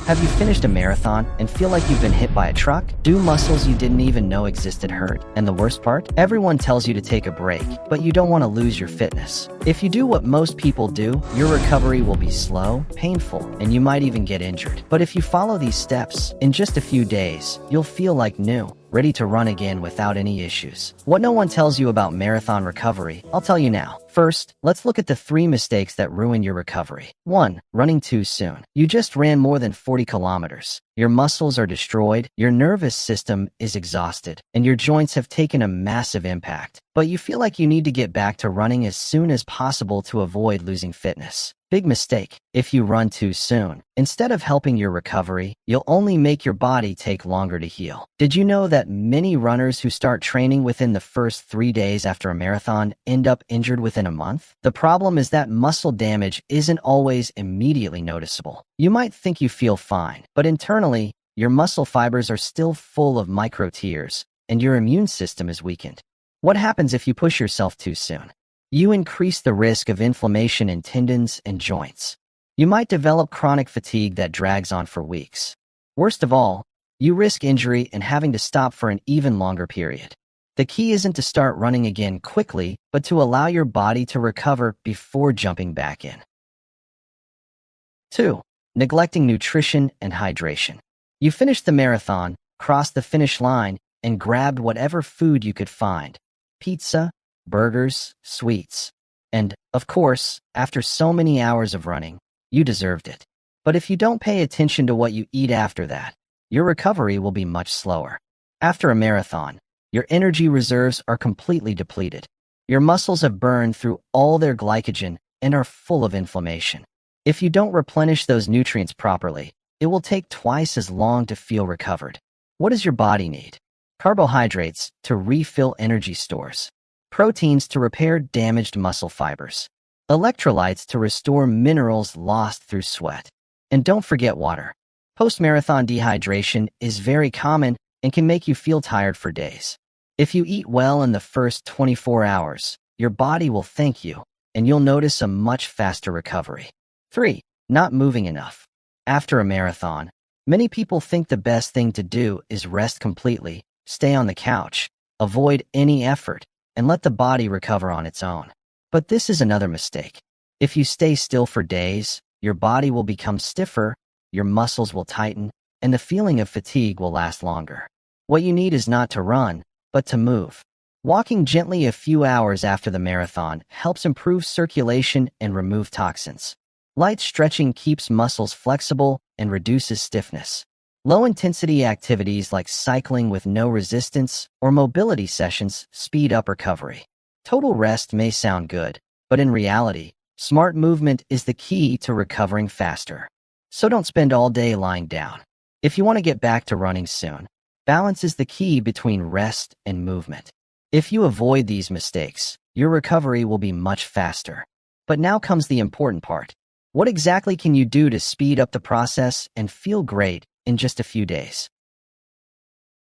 Have you finished a marathon and feel like you've been hit by a truck? Do muscles you didn't even know existed hurt? And the worst part? Everyone tells you to take a break, but you don't want to lose your fitness. If you do what most people do, your recovery will be slow, painful, and you might even get injured. But if you follow these steps, in just a few days, you'll feel like new, ready to run again without any issues. What no one tells you about marathon recovery, I'll tell you now. First, let's look at the 3 mistakes that ruin your recovery. 1. Running too soon. You just ran more than 40 kilometers. Your muscles are destroyed, your nervous system is exhausted, and your joints have taken a massive impact. But you feel like you need to get back to running as soon as possible to avoid losing fitness. Big mistake. If you run too soon, instead of helping your recovery, you'll only make your body take longer to heal. Did you know that many runners who start training within the first 3 days after a marathon end up injured within a month? The problem is that muscle damage isn't always immediately noticeable. You might think you feel fine, but internally, your muscle fibers are still full of micro tears, and your immune system is weakened. What happens if you push yourself too soon? You increase the risk of inflammation in tendons and joints. You might develop chronic fatigue that drags on for weeks. Worst of all, you risk injury and having to stop for an even longer period. The key isn't to start running again quickly, but to allow your body to recover before jumping back in. 2. Neglecting nutrition and hydration. You finished the marathon, crossed the finish line, and grabbed whatever food you could find. Pizza, burgers, sweets. And, of course, after so many hours of running, you deserved it. But if you don't pay attention to what you eat after that, your recovery will be much slower. After a marathon, your energy reserves are completely depleted. Your muscles have burned through all their glycogen and are full of inflammation. If you don't replenish those nutrients properly, it will take twice as long to feel recovered. What does your body need? Carbohydrates to refill energy stores, proteins to repair damaged muscle fibers, electrolytes to restore minerals lost through sweat. And don't forget water. Post-marathon dehydration is very common and can make you feel tired for days. If you eat well in the first 24 hours, your body will thank you, and you'll notice a much faster recovery. 3. Not moving enough. After a marathon, many people think the best thing to do is rest completely, stay on the couch, avoid any effort, and let the body recover on its own. But this is another mistake. If you stay still for days, your body will become stiffer, your muscles will tighten, and the feeling of fatigue will last longer. What you need is not to run, but to move. Walking gently a few hours after the marathon helps improve circulation and remove toxins. Light stretching keeps muscles flexible and reduces stiffness. Low-intensity activities like cycling with no resistance or mobility sessions speed up recovery. Total rest may sound good, but in reality, smart movement is the key to recovering faster. So don't spend all day lying down. If you want to get back to running soon, balance is the key between rest and movement. If you avoid these mistakes, your recovery will be much faster. But now comes the important part. What exactly can you do to speed up the process and feel great in just a few days?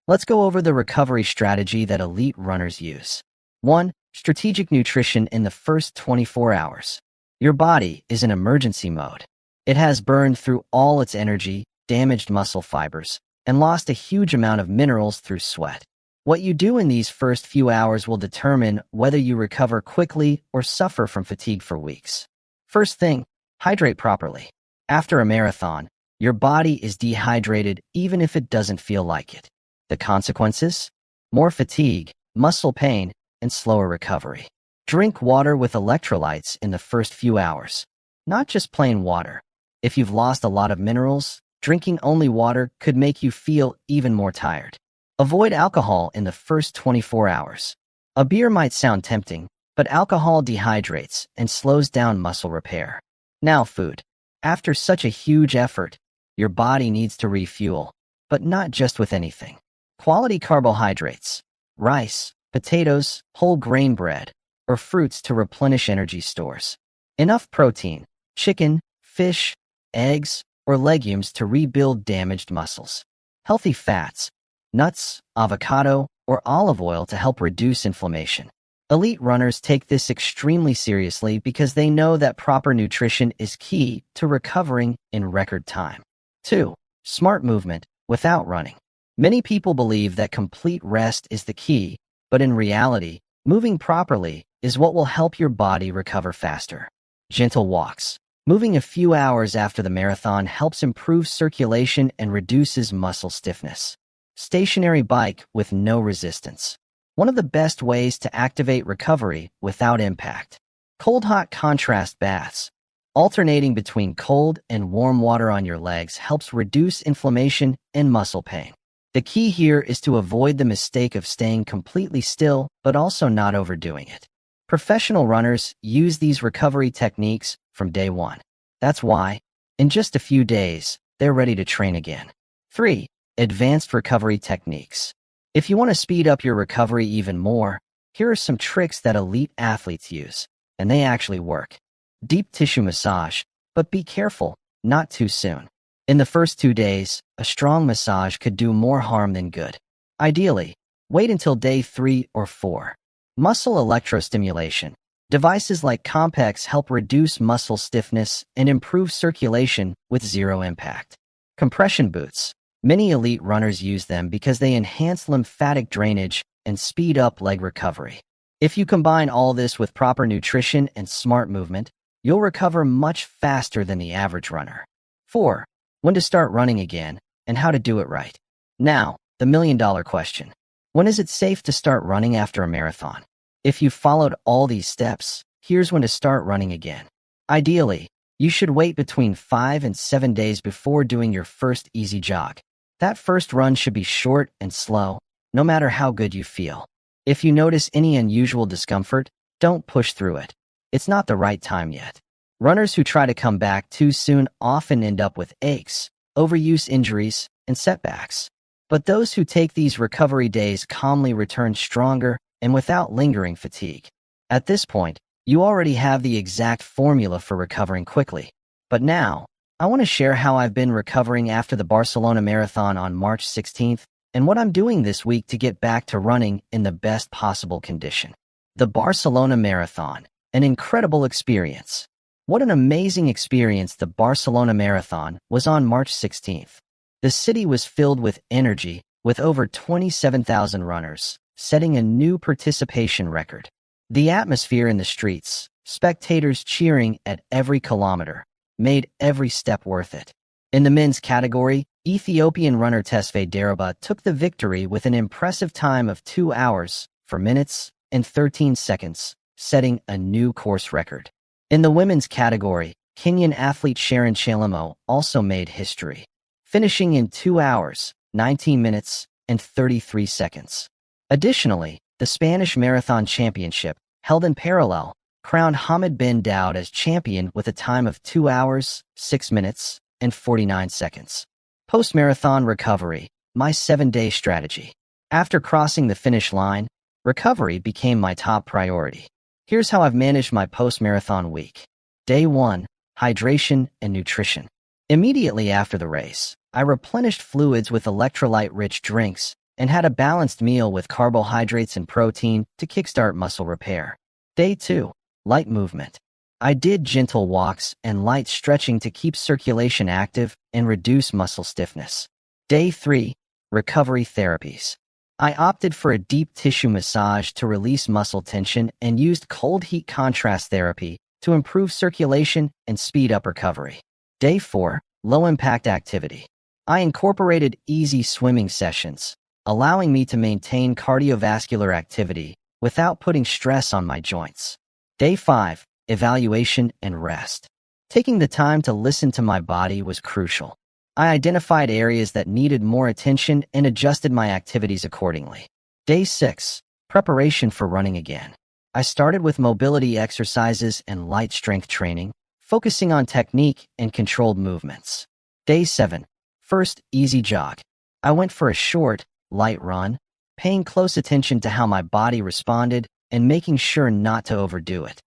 Let's go over the recovery strategy that elite runners use. 1. Strategic nutrition in the first 24 hours. Your body is in emergency mode. It has burned through all its energy, damaged muscle fibers, and lost a huge amount of minerals through sweat. What you do in these first few hours will determine whether you recover quickly or suffer from fatigue for weeks. First thing, hydrate properly. After a marathon, your body is dehydrated even if it doesn't feel like it. The consequences? More fatigue, muscle pain, and slower recovery. Drink water with electrolytes in the first few hours, not just plain water. If you've lost a lot of minerals, drinking only water could make you feel even more tired. Avoid alcohol in the first 24 hours. A beer might sound tempting, but alcohol dehydrates and slows down muscle repair. Now food. After such a huge effort, your body needs to refuel, but not just with anything. Quality carbohydrates, rice, potatoes, whole grain bread, or fruits to replenish energy stores. Enough protein, chicken, fish, eggs, or legumes to rebuild damaged muscles. Healthy fats, nuts, avocado, or olive oil to help reduce inflammation. Elite runners take this extremely seriously because they know that proper nutrition is key to recovering in record time. 2. Smart movement without running. Many people believe that complete rest is the key, but in reality, moving properly is what will help your body recover faster. Gentle walks. Moving a few hours after the marathon helps improve circulation and reduces muscle stiffness. Stationary bike with no resistance. One of the best ways to activate recovery without impact. Cold-hot contrast baths. Alternating between cold and warm water on your legs helps reduce inflammation and muscle pain. The key here is to avoid the mistake of staying completely still, but also not overdoing it. Professional runners use these recovery techniques from day one. That's why, in just a few days, they're ready to train again. 3. Advanced recovery techniques. If you want to speed up your recovery even more, here are some tricks that elite athletes use, and they actually work. Deep tissue massage, but be careful, not too soon. In the first 2 days, a strong massage could do more harm than good. Ideally, wait until day 3 or 4. Muscle electrostimulation. Devices like Compex help reduce muscle stiffness and improve circulation with zero impact. Compression boots. Many elite runners use them because they enhance lymphatic drainage and speed up leg recovery. If you combine all this with proper nutrition and smart movement, you'll recover much faster than the average runner. 4. When to start running again and how to do it right. Now, the million-dollar question. When is it safe to start running after a marathon? If you followed all these steps, here's when to start running again. Ideally, you should wait between 5 and 7 days before doing your first easy jog. That first run should be short and slow, no matter how good you feel. If you notice any unusual discomfort, don't push through it. It's not the right time yet. Runners who try to come back too soon often end up with aches, overuse injuries, and setbacks. But those who take these recovery days calmly return stronger and without lingering fatigue. At this point, you already have the exact formula for recovering quickly. But now, I want to share how I've been recovering after the Barcelona Marathon on March 16th and what I'm doing this week to get back to running in the best possible condition. The Barcelona Marathon, an incredible experience. What an amazing experience the Barcelona Marathon was on March 16th. The city was filled with energy, with over 27,000 runners, setting a new participation record. The atmosphere in the streets, spectators cheering at every kilometer, made every step worth it. In the men's category, Ethiopian runner Tesfaye Daraba took the victory with an impressive time of 2 hours, 4 minutes, and 13 seconds, setting a new course record. In the women's category, Kenyan athlete Sharon Chelimo also made history, finishing in 2 hours, 19 minutes, and 33 seconds. Additionally, the Spanish Marathon Championship, held in parallel, crowned Hamid bin Daoud as champion with a time of 2 hours, 6 minutes, and 49 seconds. Post-marathon recovery, my 7-day strategy. After crossing the finish line, recovery became my top priority. Here's how I've managed my post-marathon week. Day 1, hydration and nutrition. Immediately after the race, I replenished fluids with electrolyte-rich drinks and had a balanced meal with carbohydrates and protein to kickstart muscle repair. Day 2, light movement. I did gentle walks and light stretching to keep circulation active and reduce muscle stiffness. Day 3, recovery therapies. I opted for a deep tissue massage to release muscle tension and used cold heat contrast therapy to improve circulation and speed up recovery. Day 4, low-impact activity. I incorporated easy swimming sessions, allowing me to maintain cardiovascular activity without putting stress on my joints. Day 5, evaluation and rest. Taking the time to listen to my body was crucial. I identified areas that needed more attention and adjusted my activities accordingly. Day 6, preparation for running again. I started with mobility exercises and light strength training, focusing on technique and controlled movements. Day 7, first easy jog. I went for a short, light run, paying close attention to how my body responded and making sure not to overdo it.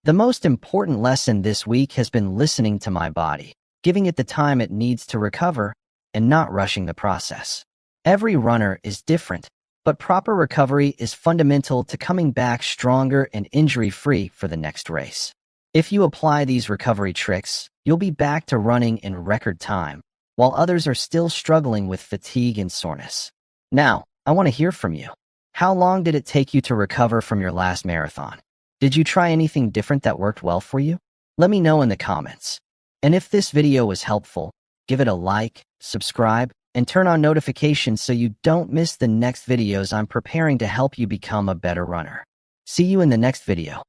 The most important lesson this week has been listening to my body, giving it the time it needs to recover, and not rushing the process. Every runner is different, but proper recovery is fundamental to coming back stronger and injury-free for the next race. If you apply these recovery tricks, you'll be back to running in record time, while others are still struggling with fatigue and soreness. Now, I want to hear from you. How long did it take you to recover from your last marathon? Did you try anything different that worked well for you? Let me know in the comments. And if this video was helpful, give it a like, subscribe, and turn on notifications so you don't miss the next videos I'm preparing to help you become a better runner. See you in the next video.